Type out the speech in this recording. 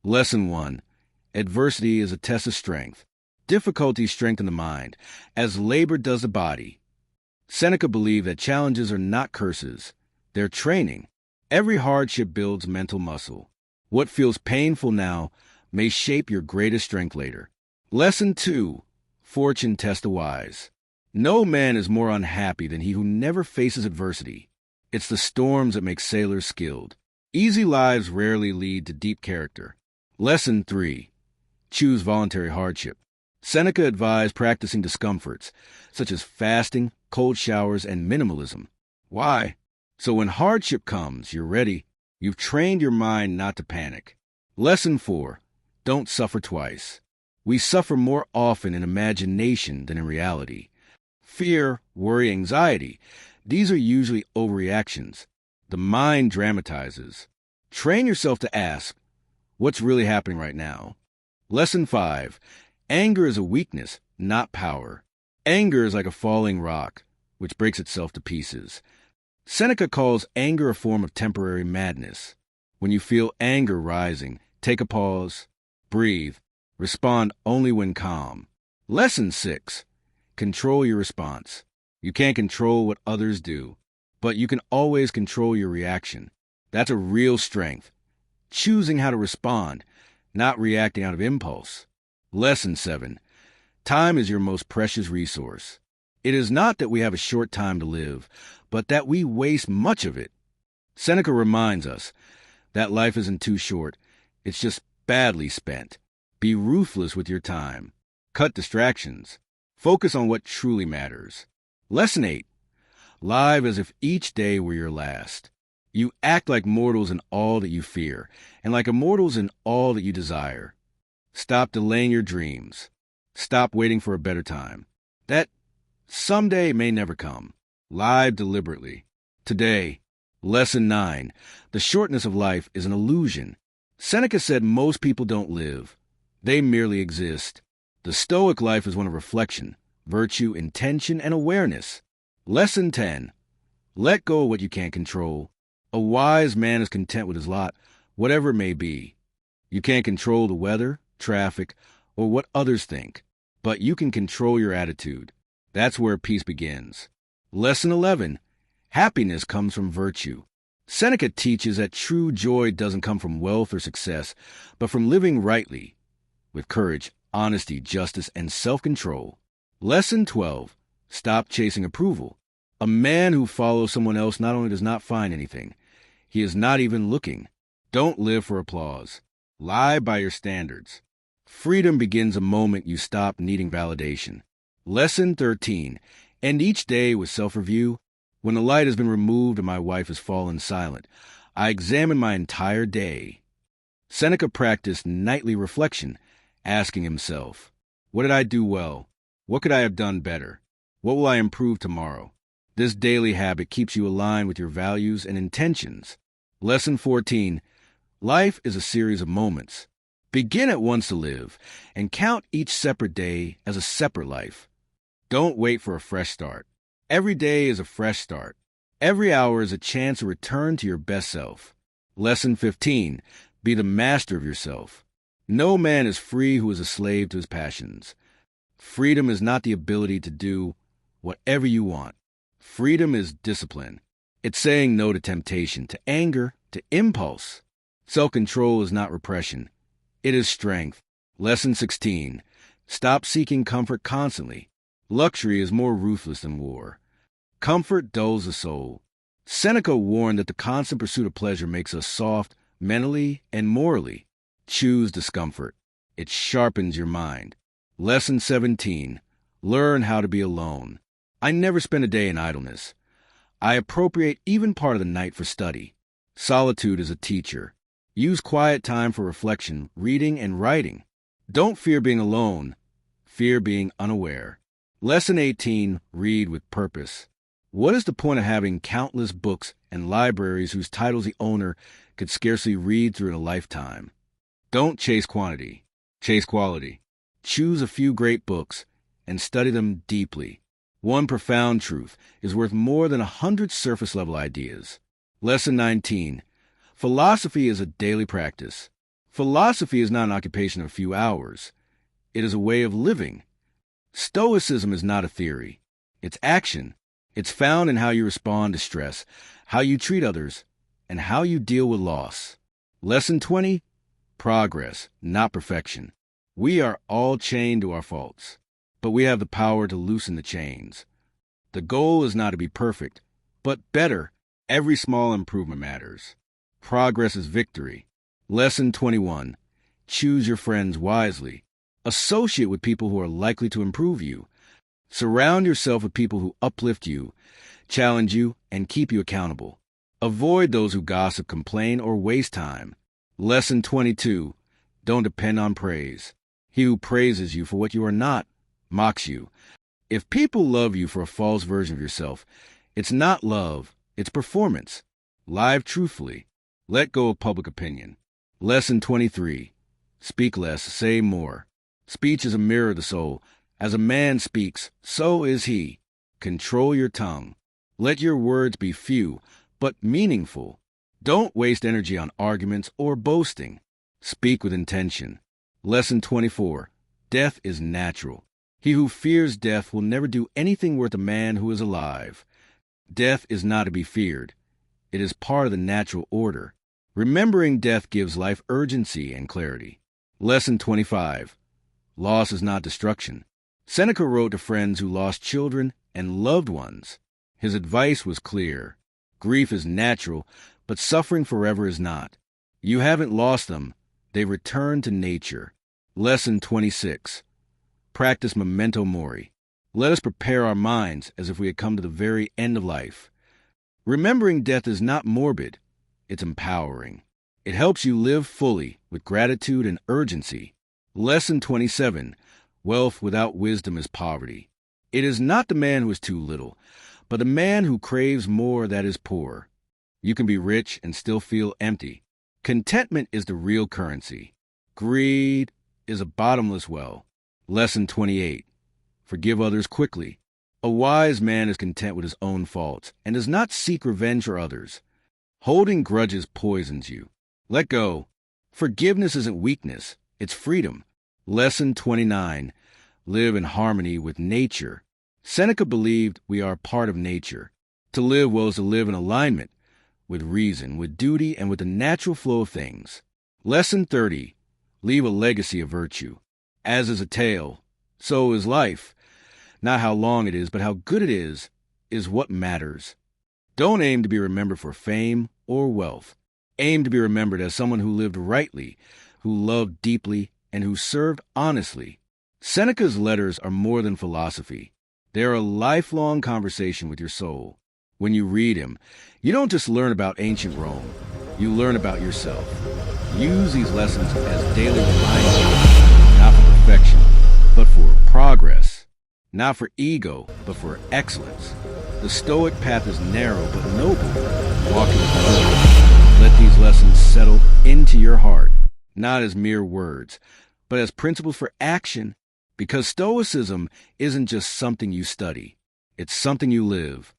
Lesson 1. Adversity is a test of strength. Difficulties strengthen the mind, as labor does the body. Seneca believed that challenges are not curses. They're training. Every hardship builds mental muscle. What feels painful now may shape your greatest strength later. Lesson 2. Fortune tests the wise. No man is more unhappy than he who never faces adversity. It's the storms that make sailors skilled. Easy lives rarely lead to deep character. Lesson 3. Choose voluntary hardship. Seneca advised practicing discomforts, such as fasting, cold showers, and minimalism. Why? So when hardship comes, you're ready. You've trained your mind not to panic. Lesson 4. Don't suffer twice. We suffer more often in imagination than in reality. Fear, worry, anxiety, these are usually overreactions. The mind dramatizes. Train yourself to ask, what's really happening right now? Lesson 5. Anger is a weakness, not power. Anger is like a falling rock, which breaks itself to pieces. Seneca calls anger a form of temporary madness. When you feel anger rising, take a pause, breathe, respond only when calm. Lesson 6. Control your response. You can't control what others do, but you can always control your reaction. That's a real strength. Choosing how to respond, not reacting out of impulse. Lesson 7. Time is your most precious resource. It is not that we have a short time to live, but that we waste much of it. Seneca reminds us that life isn't too short. It's just badly spent. Be ruthless with your time. Cut distractions. Focus on what truly matters. Lesson 8. Live as if each day were your last. You act like mortals in all that you fear, and like immortals in all that you desire. Stop delaying your dreams. Stop waiting for a better time. That someday may never come. Live deliberately. Today. Lesson 9. The shortness of life is an illusion. Seneca said most people don't live. They merely exist. The Stoic life is one of reflection, virtue, intention, and awareness. Lesson 10. Let go of what you can't control. A wise man is content with his lot, whatever it may be. You can't control the weather, traffic, or what others think, but you can control your attitude. That's where peace begins. Lesson 11. Happiness comes from virtue. Seneca teaches that true joy doesn't come from wealth or success, but from living rightly, with courage, honesty, justice, and self-control. Lesson 12. Stop chasing approval. A man who follows someone else not only does not find anything, he is not even looking. Don't live for applause. Lie by your standards. Freedom begins the moment you stop needing validation. Lesson 13. End each day with self-review. When the light has been removed and my wife has fallen silent, I examine my entire day. Seneca practiced nightly reflection, asking himself, what did I do well? What could I have done better? What will I improve tomorrow? This daily habit keeps you aligned with your values and intentions. Lesson 14. Life is a series of moments. Begin at once to live, and count each separate day as a separate life. Don't wait for a fresh start. Every day is a fresh start. Every hour is a chance to return to your best self. Lesson 15. Be the master of yourself. No man is free who is a slave to his passions. Freedom is not the ability to do whatever you want. Freedom is discipline. It's saying no to temptation, to anger, to impulse. Self-control is not repression. It is strength. Lesson 16. Stop seeking comfort constantly. Luxury is more ruthless than war. Comfort dulls the soul. Seneca warned that the constant pursuit of pleasure makes us soft, mentally and morally. Choose discomfort. It sharpens your mind. Lesson 17. Learn how to be alone. I never spend a day in idleness. I appropriate even part of the night for study. Solitude is a teacher. Use quiet time for reflection, reading, and writing. Don't fear being alone. Fear being unaware. Lesson 18. Read with purpose. What is the point of having countless books and libraries whose titles the owner could scarcely read through in a lifetime? Don't chase quantity. Chase quality. Choose a few great books and study them deeply. One profound truth is worth more than 100 surface-level ideas. Lesson 19. Philosophy is a daily practice. Philosophy is not an occupation of a few hours. It is a way of living. Stoicism is not a theory. It's action. It's found in how you respond to stress, how you treat others, and how you deal with loss. Lesson 20: progress, not perfection. We are all chained to our faults, but we have the power to loosen the chains. The goal is not to be perfect, but better. Every small improvement matters. Progress is victory. Lesson 21: choose your friends wisely. Associate with people who are likely to improve you. Surround yourself with people who uplift you, challenge you, and keep you accountable. Avoid those who gossip, complain, or waste time. Lesson 22: don't depend on praise. He who praises you for what you are not mocks you. If people love you for a false version of yourself, it's not love, it's performance. Live truthfully. Let go of public opinion. Lesson 23: speak less, say more. Speech is a mirror of the soul. As a man speaks, so is he. Control your tongue. Let your words be few, but meaningful. Don't waste energy on arguments or boasting. Speak with intention. Lesson 24: death is natural. He who fears death will never do anything worth a man who is alive. Death is not to be feared. It is part of the natural order. Remembering death gives life urgency and clarity. Lesson 25: loss is not destruction. Seneca wrote to friends who lost children and loved ones. His advice was clear. Grief is natural, but suffering forever is not. You haven't lost them. They return to nature. Lesson 26: practice memento mori. Let us prepare our minds as if we had come to the very end of life. Remembering death is not morbid. It's empowering. It helps you live fully with gratitude and urgency. Lesson 27: wealth without wisdom is poverty. It is not the man who is too little, but the man who craves more that is poor. You can be rich and still feel empty. Contentment is the real currency. Greed is a bottomless well. Lesson 28: forgive others quickly. A wise man is content with his own faults and does not seek revenge for others. Holding grudges poisons you. Let go. Forgiveness isn't weakness, it's freedom. Lesson 29: live in harmony with nature. Seneca believed we are part of nature. To live well is to live in alignment with reason, with duty, and with the natural flow of things. Lesson 30: leave a legacy of virtue. As is a tale, so is life. Not how long it is, but how good it is what matters. Don't aim to be remembered for fame or wealth. Aim to be remembered as someone who lived rightly, who loved deeply, and who served honestly. Seneca's letters are more than philosophy. They are a lifelong conversation with your soul. When you read him, you don't just learn about ancient Rome. You learn about yourself. Use these lessons as daily reminders, not for perfection, but for progress. Not for ego, but for excellence. The Stoic path is narrow but noble. Walk it with courage. Let these lessons settle into your heart, not as mere words, but as principles for action, because Stoicism isn't just something you study. It's something you live.